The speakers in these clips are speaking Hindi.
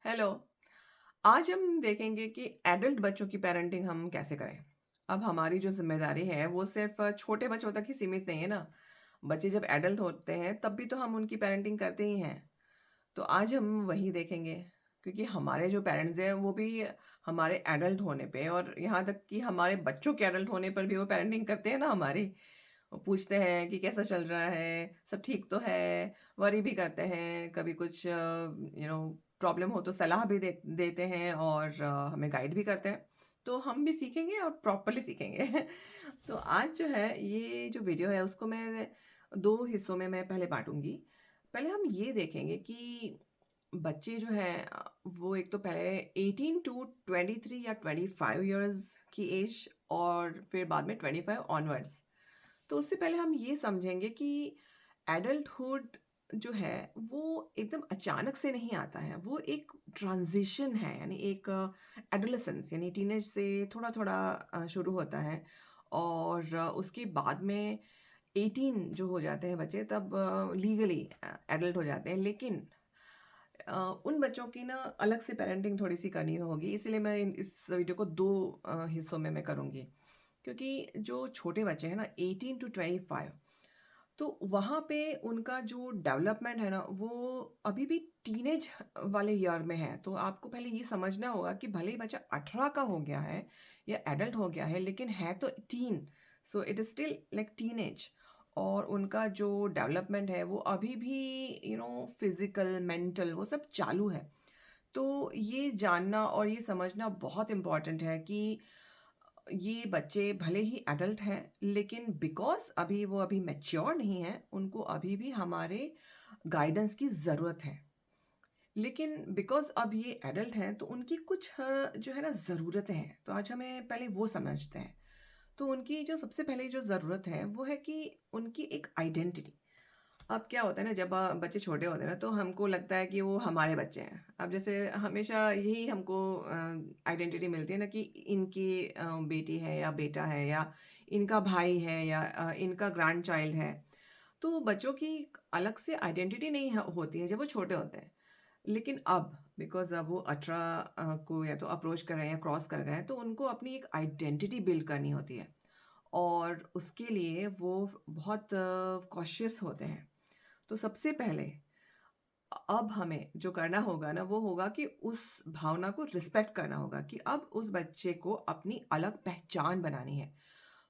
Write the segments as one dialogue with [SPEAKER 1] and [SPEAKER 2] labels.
[SPEAKER 1] हेलो। आज हम देखेंगे कि एडल्ट बच्चों की पेरेंटिंग हम कैसे करें। अब हमारी जो ज़िम्मेदारी है वो सिर्फ़ छोटे बच्चों तक ही सीमित नहीं है ना। बच्चे जब एडल्ट होते हैं तब भी तो हम उनकी पेरेंटिंग करते ही हैं। तो आज हम वही देखेंगे क्योंकि हमारे जो पेरेंट्स हैं वो भी हमारे एडल्ट होने पे और यहाँ तक कि हमारे बच्चों के एडल्ट होने पर भी वो पेरेंटिंग करते हैं ना हमारी। वो पूछते हैं कि कैसा चल रहा है, सब ठीक तो है, वरी भी करते हैं, कभी कुछ प्रॉब्लम हो तो सलाह भी देते हैं और हमें गाइड भी करते हैं। तो हम भी सीखेंगे और प्रॉपर्ली सीखेंगे। तो आज जो है ये जो वीडियो है उसको मैं 2 हिस्सों में मैं पहले बाँटूँगी। पहले हम ये देखेंगे कि बच्चे जो हैं वो एक तो पहले 18 टू 23 या 25 इयर्स की एज और फिर बाद में 25 ऑनवर्ड्स। तो उससे पहले हम ये समझेंगे कि एडल्टहुड जो है वो एकदम अचानक से नहीं आता है। वो एक ट्रांज़िशन है, यानी एक एडोलेसेंस यानी टीनेज से थोड़ा-थोड़ा शुरू होता है और उसके बाद में 18 जो हो जाते हैं बच्चे तब लीगली एडल्ट हो जाते हैं। लेकिन उन बच्चों की ना अलग से पेरेंटिंग थोड़ी-सी करनी होगी, इसीलिए मैं इस वीडियो को 2 हिस्सों में मैं करूँगी। क्योंकि जो छोटे बच्चे हैं ना 18 टू 25, तो वहाँ पे उनका जो डेवलपमेंट है ना वो अभी भी टीनेज वाले ईयर में है। तो आपको पहले ये समझना होगा कि भले ही बच्चा 18 का हो गया है या एडल्ट हो गया है लेकिन है तो tin, so it is still like teenage. और उनका जो डेवलपमेंट है वो अभी भी फिजिकल मेंटल वो सब चालू है। तो ये जानना और ये समझना बहुत इम्पोर्टेंट है कि ये बच्चे भले ही एडल्ट हैं लेकिन बिकॉज़ वो अभी मैच्योर नहीं हैं, उनको अभी भी हमारे गाइडेंस की ज़रूरत है। लेकिन बिकॉज़ अब ये एडल्ट हैं तो उनकी कुछ जो है ना ज़रूरतें हैं, तो आज हमें पहले वो समझते हैं। तो उनकी जो सबसे पहले जो ज़रूरत है वो है कि उनकी एक आइडेंटिटी। अब क्या होता है ना जब बच्चे छोटे होते हैं ना तो हमको लगता है कि वो हमारे बच्चे हैं। अब जैसे हमेशा यही हमको आइडेंटिटी मिलती है ना कि इनकी बेटी है या बेटा है या इनका भाई है या इनका ग्रैंड चाइल्ड है। तो बच्चों की एक अलग से आइडेंटिटी नहीं होती है जब वो छोटे होते हैं। लेकिन अब बिकॉज़ अब वो 18 को या तो अप्रोच कर रहे हैं या क्रॉस कर गए हैं तो उनको अपनी एक आइडेंटिटी बिल्ड करनी होती है। और उसके लिए वो बहुत कॉशियस होते हैं। तो सबसे पहले अब हमें जो करना होगा ना वो होगा कि उस भावना को रिस्पेक्ट करना होगा कि अब उस बच्चे को अपनी अलग पहचान बनानी है।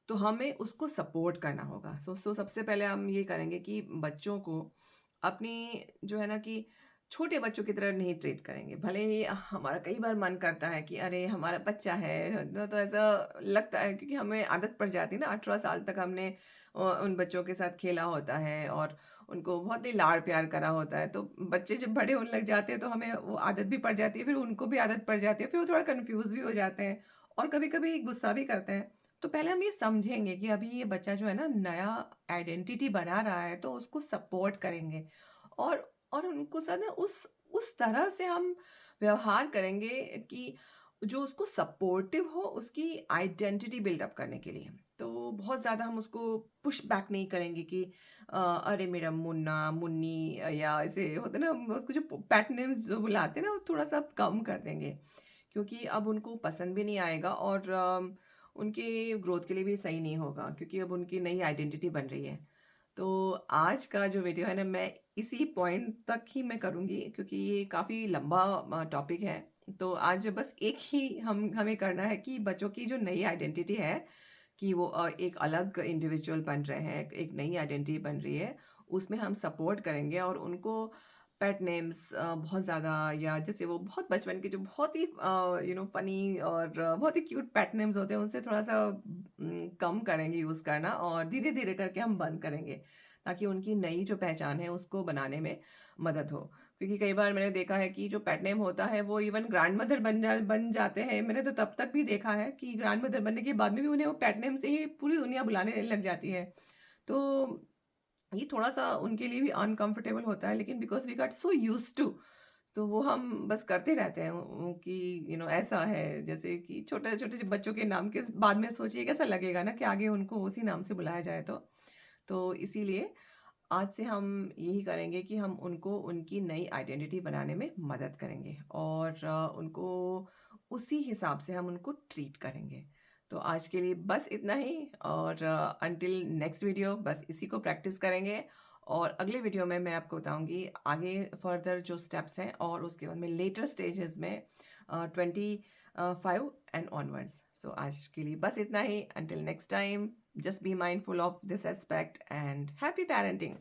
[SPEAKER 1] तो हमें उसको सपोर्ट करना होगा। सो सबसे पहले हम ये करेंगे कि बच्चों को अपनी जो है ना कि छोटे बच्चों की तरह नहीं ट्रीट करेंगे। भले ही हमारा कई बार मन करता है कि अरे हमारा बच्चा है, तो ऐसा लगता है क्योंकि हमें आदत पड़ जाती है ना 18 साल तक हमने उन बच्चों के साथ खेला होता है और उनको बहुत ही लाड़-प्यार करा होता है। तो बच्चे जब बड़े होने लग जाते हैं तो हमें वो आदत भी पड़ जाती है, फिर उनको भी आदत पड़ जाती है, फिर वो थोड़ा कन्फ्यूज़ भी हो जाते हैं और कभी-कभी गुस्सा भी करते हैं। तो पहले हम ये समझेंगे कि अभी ये बच्चा जो है ना नया आइडेंटिटी बना रहा है तो उसको सपोर्ट करेंगे और उनको साथ ना उस तरह से हम व्यवहार करेंगे कि जो उसको सपोर्टिव हो उसकी आइडेंटिटी बिल्डअप करने के लिए। तो बहुत ज़्यादा हम उसको पुश बैक नहीं करेंगे कि अरे मेरा मुन्ना, मुन्नी या ऐसे होता है ना हम उसको जो पेट नेम्स जो बुलाते हैं ना वो थोड़ा-सा कम कर देंगे। क्योंकि अब उनको पसंद भी नहीं आएगा और उनके ग्रोथ के लिए भी सही नहीं होगा क्योंकि अब उनकी नई आइडेंटिटी बन रही है। तो आज का जो वीडियो है ना मैं इसी पॉइंट तक ही मैं करूँगी क्योंकि ये काफ़ी लंबा टॉपिक है। तो आज बस एक ही हमें करना है कि बच्चों की जो नई आइडेंटिटी है कि वो एक अलग इंडिविजुअल बन रहे हैं, एक नई आइडेंटिटी बन रही है, उसमें हम सपोर्ट करेंगे और उनको पेट नेम्स बहुत ज़्यादा या जैसे वो बहुत बचपन के जो बहुत ही फ़नी और बहुत ही क्यूट पेट नेम्स होते हैं, उनसे थोड़ा-सा कम करेंगे यूज़ करना और धीरे-धीरे करके हम बंद करेंगे, ताकि उनकी नई जो पहचान है, उसको बनाने में मदद हो। क्योंकि कई बार मैंने देखा है कि जो पेट नेम होता है, वो इवन ग्रैंडमदर बन जाते हैं। मैंने तो तब तक भी देखा है कि ग्रैंडमदर बनने के बाद में भी उन्हें वो पेट नेम से ही पूरी दुनिया बुलाने लग जाती है। तो ये थोड़ा-सा उनके लिए भी अनकम्फर्टेबल होता है लेकिन because we got so used to तो वो हम बस करते रहते हैं कि ऐसा है जैसे कि छोटे-छोटे जो बच्चों के नाम के बाद में सोचिए कैसा लगेगा ना कि आगे उनको उसी नाम से बुलाया जाए तो। तो इसीलिए आज से हम यही करेंगे कि हम उनको उनकी नई आइडेंटिटी बनाने में मदद करेंगे और उनको उसी हिसाब से हम उनको ट्रीट करेंगे। तो आज के लिए बस इतना ही और अंटिल नेक्स्ट वीडियो बस इसी को प्रैक्टिस करेंगे और अगले वीडियो में मैं आपको बताऊंगी आगे फर्दर जो स्टेप्स हैं और उसके बाद में लेटर स्टेजेस में 25 एंड ऑनवर्ड्स। सो आज के लिए बस इतना ही। Until next time, just be mindful of this aspect and happy parenting.